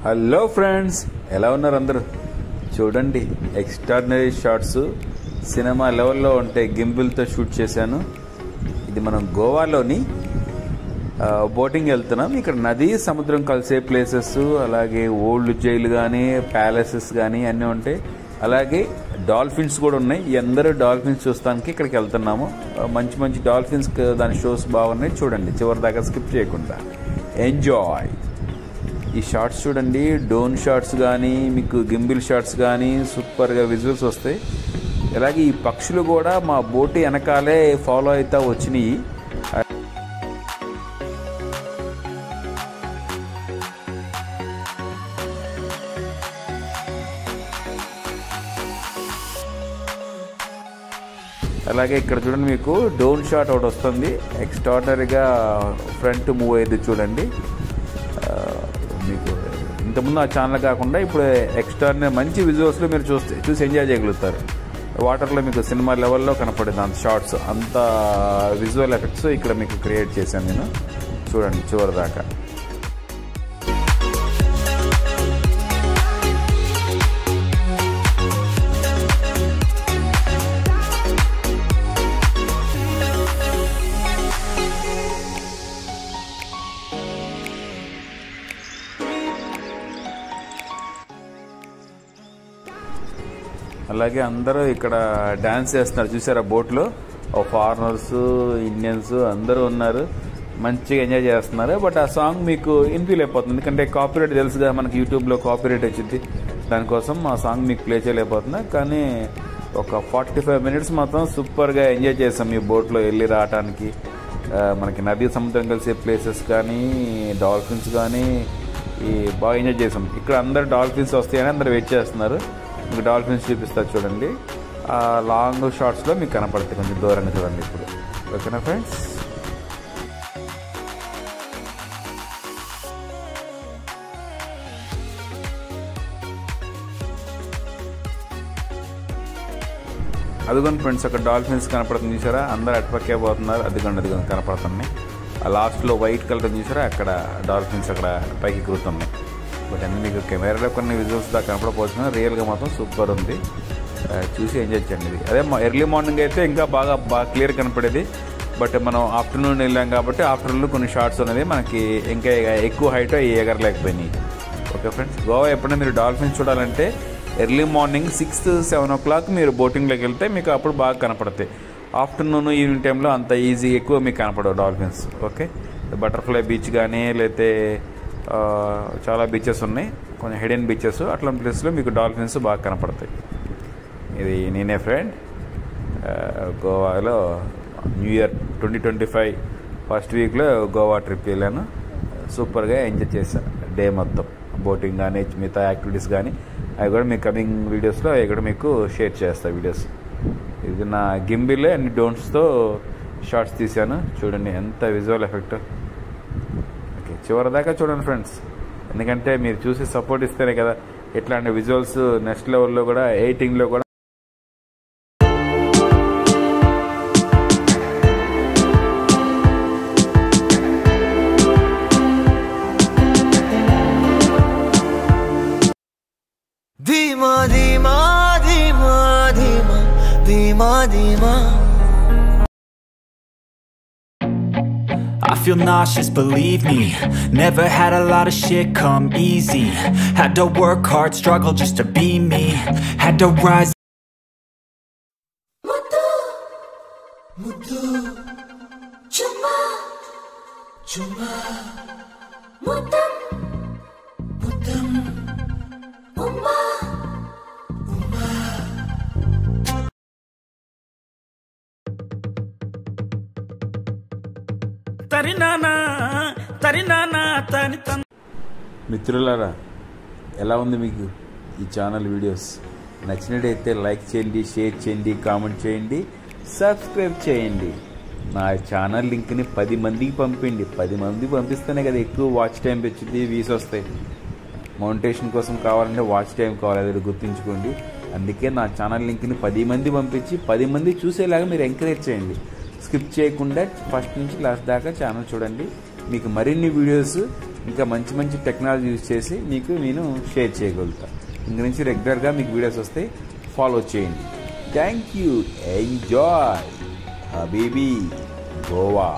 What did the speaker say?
Hello friends, ఎలా ఉన్నారు అందరూ? చూడండి, ఎక్స్ట్రాడినరీ షాట్స్ సినిమా లెవెల్లో ఉంటే గింబుల్తో షూట్ చేశాను. ఇది మనం గోవాలోని బోటింగ్ వెళ్తున్నాం. ఇక్కడ నది సముద్రం కలిసే ప్లేసెస్, అలాగే ఓల్డ్ జైలు కానీ ప్యాలెసెస్ కానీ అన్నీ ఉంటాయి. అలాగే డాల్ఫిన్స్ కూడా ఉన్నాయి. అందరూ డాల్ఫిన్స్ చూస్తానికి ఇక్కడికి వెళ్తున్నాము. మంచి మంచి డాల్ఫిన్స్ దాని షోస్ బాగున్నాయి. చూడండి, చివరి దాకా స్కిప్ చేయకుండా ఎంజాయ్. ఈ షార్ట్స్ చూడండి, డ్రోన్ షాట్స్ కానీ మీకు గింబిల్ షాట్స్ కానీ సూపర్గా విజువల్స్ వస్తాయి. అలాగే ఈ పక్షులు కూడా మా బోటు వెనకాలే ఫాలో అవుతా వచ్చినాయి. అలాగే ఇక్కడ చూడండి, మీకు డ్రోన్ షాట్ ఒకటి వస్తుంది. ఎక్స్ట్రాడినరీగా ఫ్రంట్ మూవ్ అయ్యేది చూడండి. మీకు ఇంతకుముందు ఆ ఛానల్ కాకుండా ఇప్పుడు ఎక్స్ట్రాడినరీ మంచి విజువల్స్లో మీరు చూసి ఎంజాయ్ చేయగలుగుతారు. వాటర్లో మీకు సినిమా లెవెల్లో కనపడేది అంత షార్ట్స్, అంత విజువల్ ఎఫెక్ట్స్ ఇక్కడ మీకు క్రియేట్ చేశాను నేను. చూడండి చివరి దాకా. అలాగే అందరూ ఇక్కడ డాన్స్ చేస్తున్నారు చూసారా బోట్లో. ఫారినర్స్, ఇండియన్స్ అందరూ ఉన్నారు, మంచిగా ఎంజాయ్ చేస్తున్నారు. బట్ ఆ సాంగ్ మీకు వినిపించలేకపోతుంది, ఎందుకంటే కాపీరైట్ తెలుసుగా మనకి, యూట్యూబ్లో కాపీరైట్ వచ్చింది. దానికోసం ఆ సాంగ్ మీకు ప్లే చేయలేకపోతున్నా. కానీ ఒక 45 minutes మాత్రం సూపర్గా ఎంజాయ్ చేసాం ఈ బోట్లో వెళ్ళి రావడానికి. మనకి నది సముద్రం కలిసే ప్లేసెస్ కానీ డాల్ఫిన్స్ కానీ బాగా ఎంజాయ్ చేసాం. ఇక్కడ అందరు డాల్ఫిన్స్ వస్తాయని అందరు వెయిట్ చేస్తున్నారు. మీకు డాల్ఫిన్స్ చూపిస్తారు చూడండి. ఆ లాంగ్ షాట్స్లో మీకు కనపడుతుంది, కొంచెం దూరంగా చూడండి ఇప్పుడు. ఓకేనా ఫ్రెండ్స్? అదిగోండి ఫ్రెండ్స్, అక్కడ డాల్ఫిన్స్ కనపడుతుంది చూసారా. అందరూ అటుపక్కే పోతున్నారు. అదిగోండి కనపడుతున్నాయి. ఆ లాస్ట్లో వైట్ కలర్ చూసారా, అక్కడ డాల్ఫిన్స్ అక్కడ పైకి ఎగురుతున్నాయి. బట్ అన్నీ మీకు కెమెరాలో కొన్ని విజువల్స్ దాకా కనపడపోతున్నా, రియల్గా మాత్రం సూపర్ ఉంది. చూసి ఎంజాయ్ చేయండి. ఇది అదే ఎర్లీ మార్నింగ్ అయితే ఇంకా బాగా క్లియర్ కనపడేది. బట్ మనం ఆఫ్టర్నూన్ వెళ్ళాం కాబట్టి ఆఫ్టర్నూన్ కొన్ని షార్ట్స్ అనేది మనకి ఇంకా ఎక్కువ హైట్ ఎగరలేకపోయినాయి. ఓకే ఫ్రెండ్స్, గోవా ఎప్పుడైనా మీరు డాల్ఫిన్స్ చూడాలంటే ఎర్లీ మార్నింగ్ 6-7 o'clock మీరు బోటింగ్లోకి వెళ్తే మీకు అప్పుడు బాగా కనపడతాయి. ఆఫ్టర్నూన్ ఈవినింగ్ టైంలో అంత ఈజీ ఎక్కువ మీకు కనపడవు డాల్ఫిన్స్. ఓకే, బటర్ఫ్లై బీచ్ కానీ లేకపోతే చాలా బీచెస్ ఉన్నాయి, కొంచెం హిడెన్ బీచెస్, అట్లాంటి ప్లేస్లో మీకు డాల్ఫిన్స్ బాగా కనపడతాయి. ఇది నేనే ఫ్రెండ్ గోవాలో న్యూ ఇయర్ 2025 ఫస్ట్ వీక్లో గోవా ట్రిప్ వెళ్ళాను. సూపర్గా ఎంజాయ్ చేశాను డే మొత్తం. బోటింగ్ కానీ మిగతా యాక్టివిటీస్ కానీ అవి కూడా మీకు కమింగ్ వీడియోస్లో అవి కూడా మీకు షేర్ చేస్తాను వీడియోస్. ఇది నా గింబిల్ అండ్ డ్రోన్స్తో షార్ట్స్ తీశాను. చూడండి ఎంత విజువల్ ఎఫెక్ట్. ఓకే, చివరి దాకా చూడండి ఫ్రెండ్స్, ఎందుకంటే మీరు చూసి సపోర్ట్ ఇస్తేనే కదా ఇట్లాంటి విజువల్స్ నెక్స్ట్ లెవెల్లో కూడా ఎడిటింగ్లో కూడా. धीमा धीमा धीमा धीमा धीमा धीमा I feel nauseous, believe me. Never had a lot of shit come easy. Had to work hard, struggle just to be me. Had to rise. Muddu, muddu, chumma, chumma, muddam, muddam, umma. మిత్రులారా, ఎలా ఉంది మీకు ఈ channel videos? నచ్చినట్టయితే like చేయండి, share చేయండి, comment చేయండి, subscribe చేయండి. నా ఛానల్ లింక్ని 10 మందికి పంపిండి. 10 మందికి పంపిస్తేనే కదా ఎక్కువ వాచ్ టైం వచ్చింది, వ్యూస్ వస్తాయి. మౌంటేషన్ కోసం కావాలంటే వాచ్ టైం కావాలి, అది గుర్తుంచుకోండి. అందుకే నా ఛానల్ లింక్ని 10 మంది పంపించి 10 మంది చూసేలాగా మీరు ఎంకరేజ్ చేయండి. స్కిప్ చేయకుండా ఫస్ట్ నుంచి లాస్ట్ దాకా ఛానల్ చూడండి. మీకు మరిన్ని వీడియోస్ ఇంకా మంచి మంచి టెక్నాలజీ యూజ్ చేసి మీకు నేను షేర్ చేయగలుగుతాను. ఇంక నుంచి రెగ్యులర్గా మీకు వీడియోస్ వస్తాయి, ఫాలో చేయండి. Thank you. Enjoy habibi Goa.